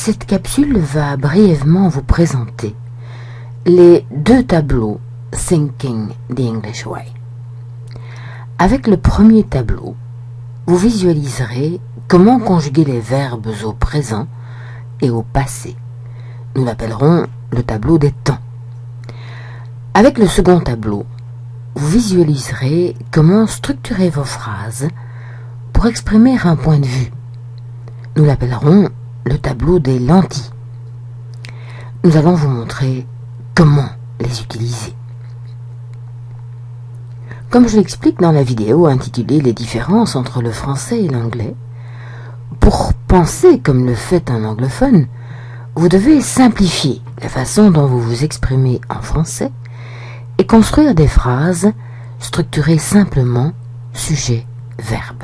Cette capsule va brièvement vous présenter les deux tableaux Thinking the English Way. Avec le premier tableau, vous visualiserez comment conjuguer les verbes au présent et au passé. Nous l'appellerons le tableau des temps. Avec le second tableau, vous visualiserez comment structurer vos phrases pour exprimer un point de vue. Nous l'appellerons le tableau des lentilles. Nous allons vous montrer comment les utiliser. Comme je l'explique dans la vidéo intitulée « Les différences entre le français et l'anglais », pour penser comme le fait un anglophone, vous devez simplifier la façon dont vous vous exprimez en français et construire des phrases structurées simplement sujet-verbe.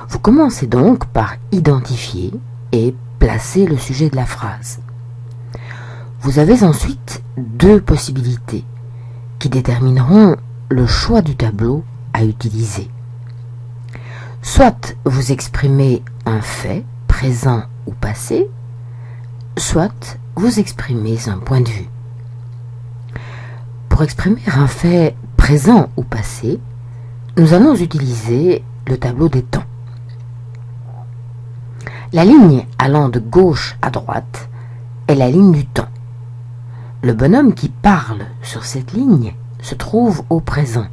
Vous commencez donc par identifier et placer le sujet de la phrase. Vous avez ensuite deux possibilités qui détermineront le choix du tableau à utiliser. Soit vous exprimez un fait, présent ou passé, soit vous exprimez un point de vue. Pour exprimer un fait présent ou passé, nous allons utiliser le tableau des temps. La ligne allant de gauche à droite est la ligne du temps. Le bonhomme qui parle sur cette ligne se trouve au présent.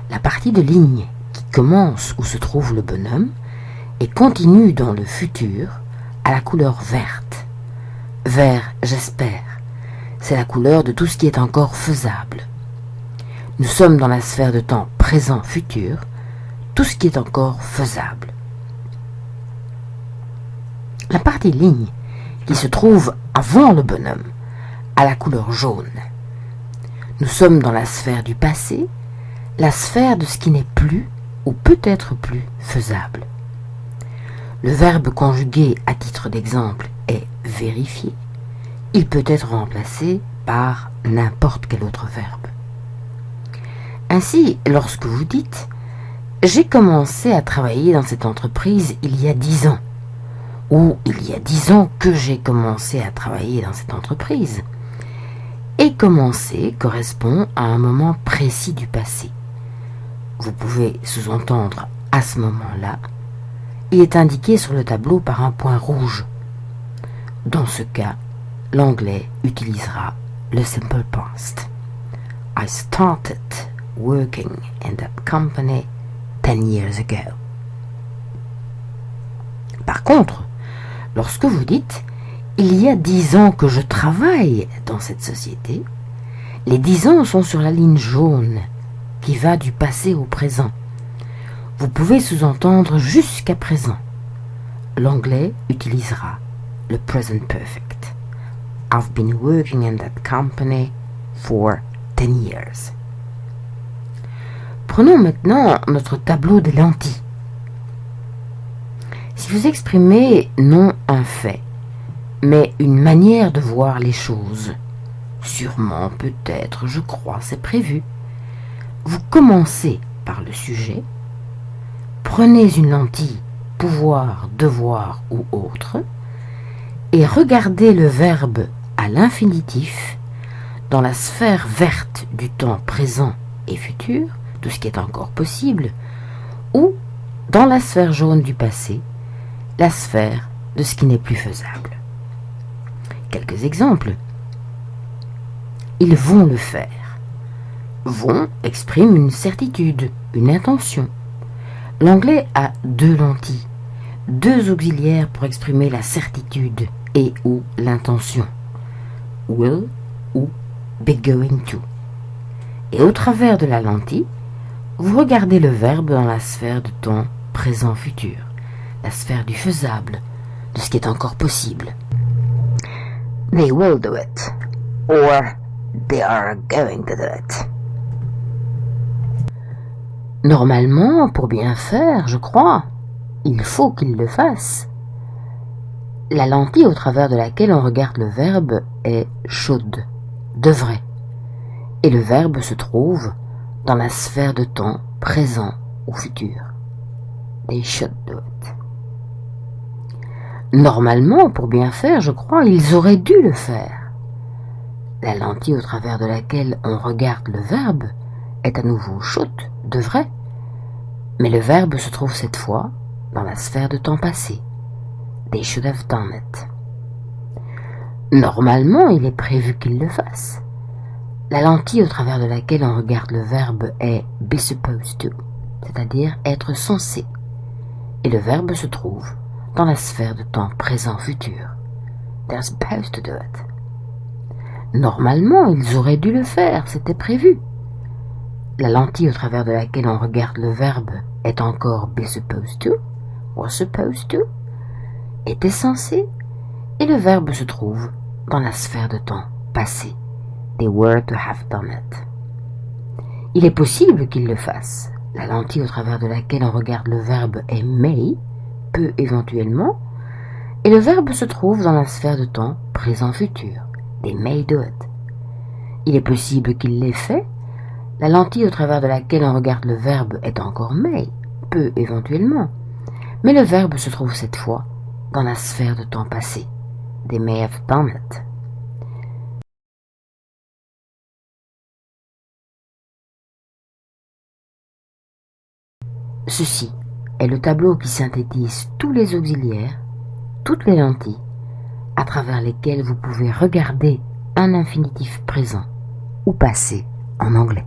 La partie de ligne qui commence où se trouve le bonhomme et continue dans le futur à la couleur verte. Vert, j'espère, c'est la couleur de tout ce qui est encore faisable. Nous sommes dans la sphère de temps présent-futur, tout ce qui est encore faisable. La partie ligne qui se trouve avant le bonhomme à la couleur jaune. Nous sommes dans la sphère du passé, la sphère de ce qui n'est plus ou peut-être plus faisable. Le verbe conjugué à titre d'exemple est vérifier. Il peut être remplacé par n'importe quel autre verbe. Ainsi, lorsque vous dites « J'ai commencé à travailler dans cette entreprise il y a 10 ans » ou « Il y a 10 ans que j'ai commencé à travailler dans cette entreprise », et commencer correspond à un moment précis du passé. Vous pouvez sous-entendre à ce moment-là, il est indiqué sur le tableau par un point rouge. Dans ce cas, l'anglais utilisera le simple past. I started working in that company 10 years ago. Par contre, lorsque vous dites « Il y a 10 ans que je travaille dans cette société », les 10 ans sont sur la ligne jaune qui va du passé au présent. Vous pouvez sous-entendre jusqu'à présent. L'anglais utilisera le present perfect. I've been working in that company for 10 years. Prenons maintenant notre tableau des lentilles. Si vous exprimez non un fait, mais une manière de voir les choses, sûrement, peut-être, je crois, c'est prévu, vous commencez par le sujet, prenez une lentille pouvoir, devoir ou autre, et regardez le verbe à l'infinitif dans la sphère verte du temps présent et futur, tout ce qui est encore possible, ou dans la sphère jaune du passé, la sphère de ce qui n'est plus faisable. Quelques exemples. Ils vont le faire. Vont exprime une certitude, une intention. L'anglais a deux lentilles, deux auxiliaires pour exprimer la certitude et ou l'intention. Will ou be going to. Et au travers de la lentille, vous regardez le verbe dans la sphère de temps présent-futur, la sphère du faisable, de ce qui est encore possible. They will do it, or they are going to do it. Normalement, pour bien faire, je crois, il faut qu'il le fasse. La lentille au travers de laquelle on regarde le verbe est should, devrait, et le verbe se trouve dans la sphère de temps présent ou futur. They should do it. Normalement, pour bien faire, je crois, ils auraient dû le faire. La lentille au travers de laquelle on regarde le verbe est à nouveau should, devrait. Mais le verbe se trouve cette fois dans la sphère de temps passé. They should have done it. Normalement, il est prévu qu'ils le fassent. La lentille au travers de laquelle on regarde le verbe est be supposed to, c'est-à-dire être censé. Et le verbe se trouve dans la sphère de temps présent-futur. They're supposed to do it. Normalement, ils auraient dû le faire, c'était prévu. La lentille au travers de laquelle on regarde le verbe est encore be supposed to, was supposed to, était censé, et le verbe se trouve dans la sphère de temps passé. They were to have done it. Il est possible qu'ils le fassent. La lentille au travers de laquelle on regarde le verbe est may, peut éventuellement, et le verbe se trouve dans la sphère de temps présent-futur. They may do it. Il est possible qu'il l'ait fait. La lentille au travers de laquelle on regarde le verbe est encore may, peut éventuellement, mais le verbe se trouve cette fois dans la sphère de temps passé. They may have done it. Ceci est le tableau qui synthétise tous les auxiliaires, toutes les lentilles, à travers lesquelles vous pouvez regarder un infinitif présent ou passé en anglais.